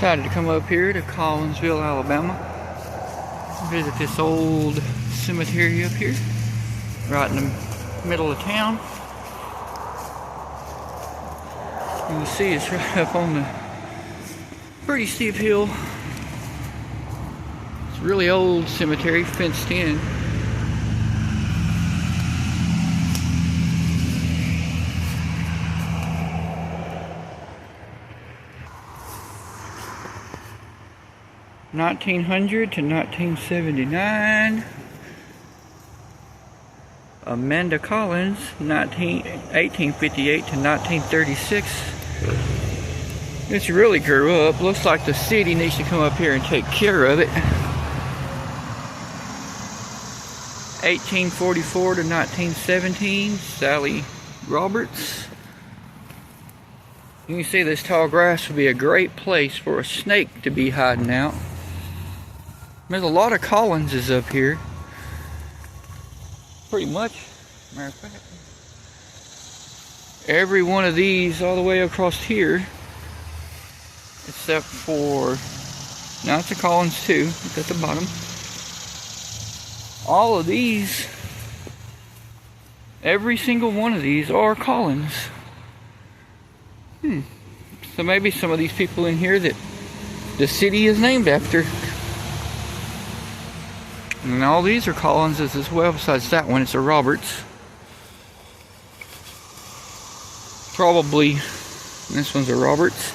Decided to come up here to Collinsville, Alabama. Visit this old cemetery up here, right in the middle of town. You can see it's right up on the pretty steep hill. It's a really old cemetery, fenced in. (1900 to 1979). Amanda Collins, 1858 to 1936. This really grew up. Looks like the city needs to come up here and take care of it. 1844 to 1917. Sally Roberts. You can see this tall grass would be a great place for a snake to be hiding out. There's a lot of Collinses up here. Pretty much, matter of fact, every one of these all the way across here, except for, now it's a Collins too, it's at the bottom. All of these, every single one of these are Collins. So maybe some of these people in here that the city is named after. And all these are Collinses as well, besides that one, it's a Roberts. Probably, this one's a Roberts.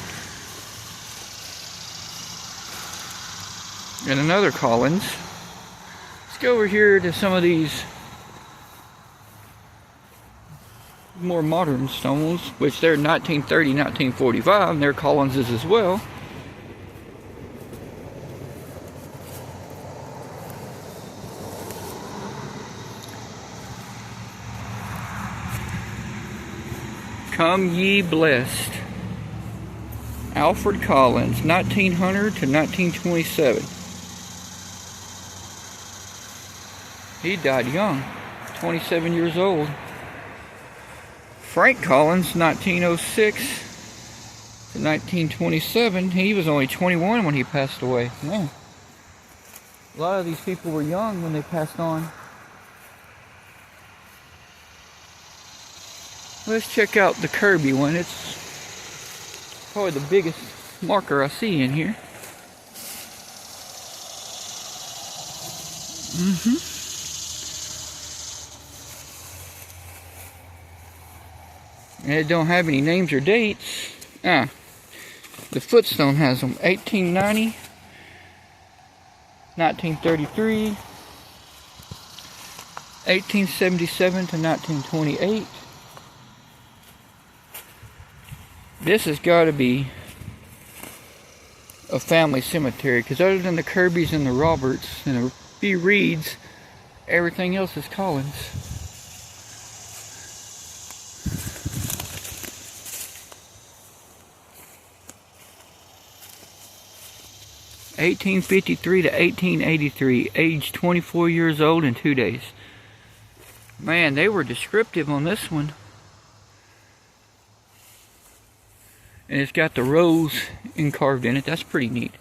And another Collins. Let's go over here to some of these more modern stones, which they're 1930, 1945, and they're Collinses as well. Come Ye Blessed. Alfred Collins, 1900 to 1927. He died young, 27 years old. Frank Collins, 1906 to 1927. He was only 21 when he passed away. Man, a lot of these people were young when they passed on. Let's check out the Kirby one. It's probably the biggest marker I see in here. And it don't have any names or dates. The footstone has them. 1890, 1933, 1877 to 1928. This has got to be a family cemetery, because other than the Kirbys and the Roberts and a few Reeds, everything else is Collins. (1853 to 1883), age 24 years old and 2 days. Man, they were descriptive on this one. And it's got the rose carved in it. That's pretty neat.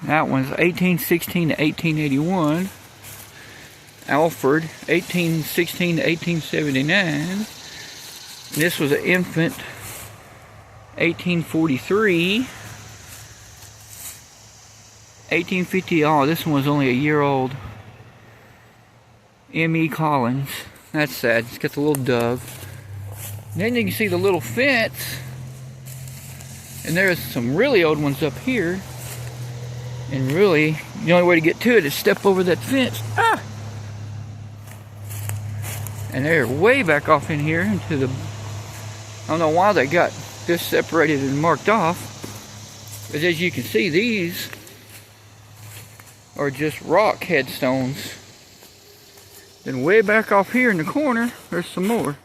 That one's 1816 to 1881. Alfred, 1816 to 1879. This was an infant, 1843. 1850, oh, this one was only a year old. M.E. Collins. That's sad. It's got the little dove. And then you can see the little fence. And there's some really old ones up here. And really, the only way to get to it is step over that fence. Ah! And they're way back off in here into the... I don't know why they got this separated and marked off. But as you can see, these are just rock headstones. Then way back off here in the corner, there's some more.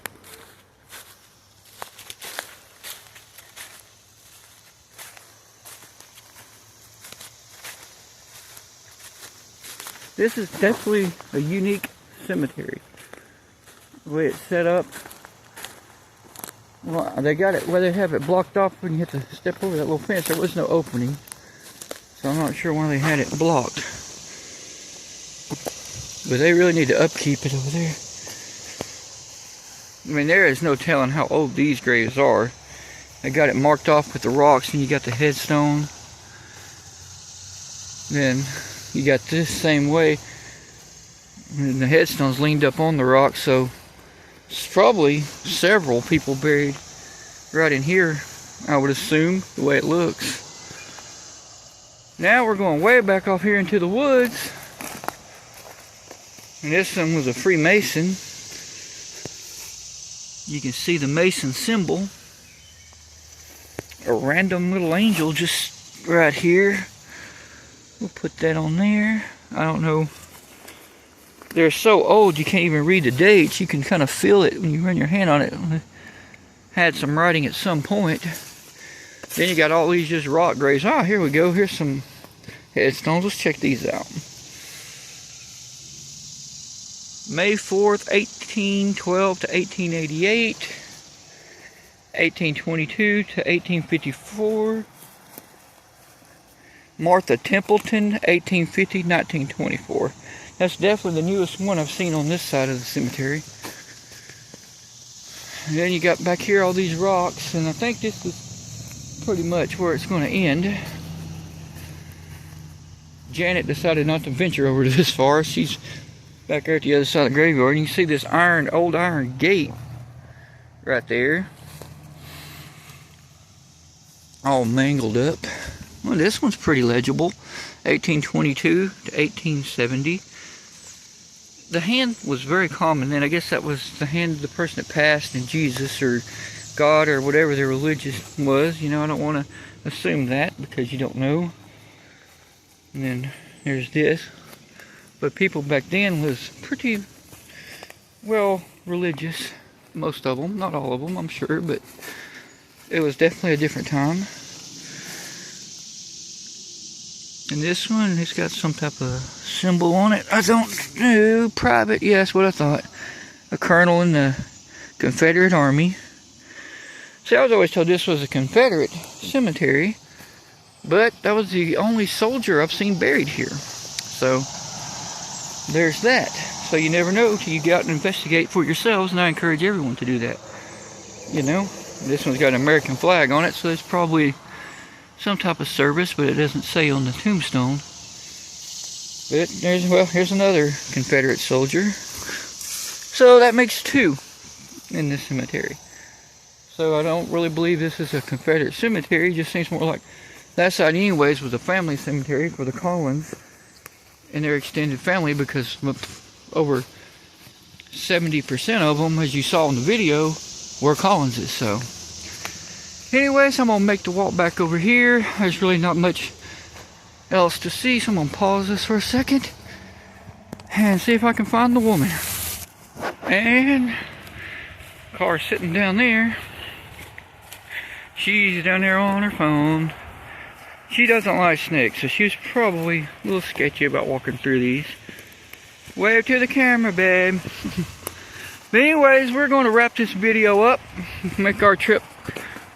This is definitely a unique cemetery. the way it's set up. Well, they got it where they have it blocked off when you have to step over that little fence. There was no opening, so I'm not sure why they had it blocked. But they really need to upkeep it over there. I mean, there is no telling how old these graves are. They got it marked off with the rocks, and you got the headstone. Then you got this same way, and the headstone's leaned up on the rock, so it's probably several people buried right in here, I would assume, the way it looks. Now we're going way back off here into the woods. And this one was a Freemason. You can see the Mason symbol. A random little angel just right here. We'll put that on there. I don't know. They're so old you can't even read the dates. You can kind of feel it when you run your hand on it. Had some writing at some point. Then you got all these just rock graves. Ah, here we go. Here's some headstones. Let's check these out. May 4th, 1812 to 1888. 1822 to 1854. Martha Templeton, 1850, 1924. That's definitely the newest one I've seen on this side of the cemetery. And then you got back here all these rocks, and I think this is pretty much where it's going to end. Janet decided not to venture over this far. She's back there at the other side of the graveyard. You can see this old iron gate right there, all mangled up. Well, this one's pretty legible. 1822 to 1870. The hand was very common then. I guess that was the hand of the person that passed in Jesus or God or whatever their religion was. You know, I don't want to assume that because you don't know. And then there's this. But people back then was pretty, well, religious. Most of them. Not all of them, I'm sure. But it was definitely a different time. And this one, it's got some type of symbol on it. I don't know. Private. Yeah, that's what I thought. A colonel in the Confederate Army. See, I was always told this was a Confederate cemetery. But that was the only soldier I've seen buried here. So, there's that. So you never know till you go out and investigate for yourselves. And I encourage everyone to do that. You know, this one's got an American flag on it. So it's probably some type of service, but it doesn't say on the tombstone. But there's, well, here's another Confederate soldier. So that makes two in this cemetery. So I don't really believe this is a Confederate cemetery. It just seems more like that side anyways was a family cemetery for the Collins and their extended family, because over 70% of them, as you saw in the video, were Collinses. So anyways, I'm going to make the walk back over here. There's really not much else to see, so I'm going to pause this for a second and see if I can find the woman. And car sitting down there. She's down there on her phone. She doesn't like snakes, so she was probably a little sketchy about walking through these. Wave to the camera, babe. But anyways, we're going to wrap this video up. Make our trip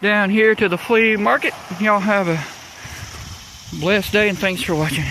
down here to the flea market. Y'all have a blessed day, and thanks for watching.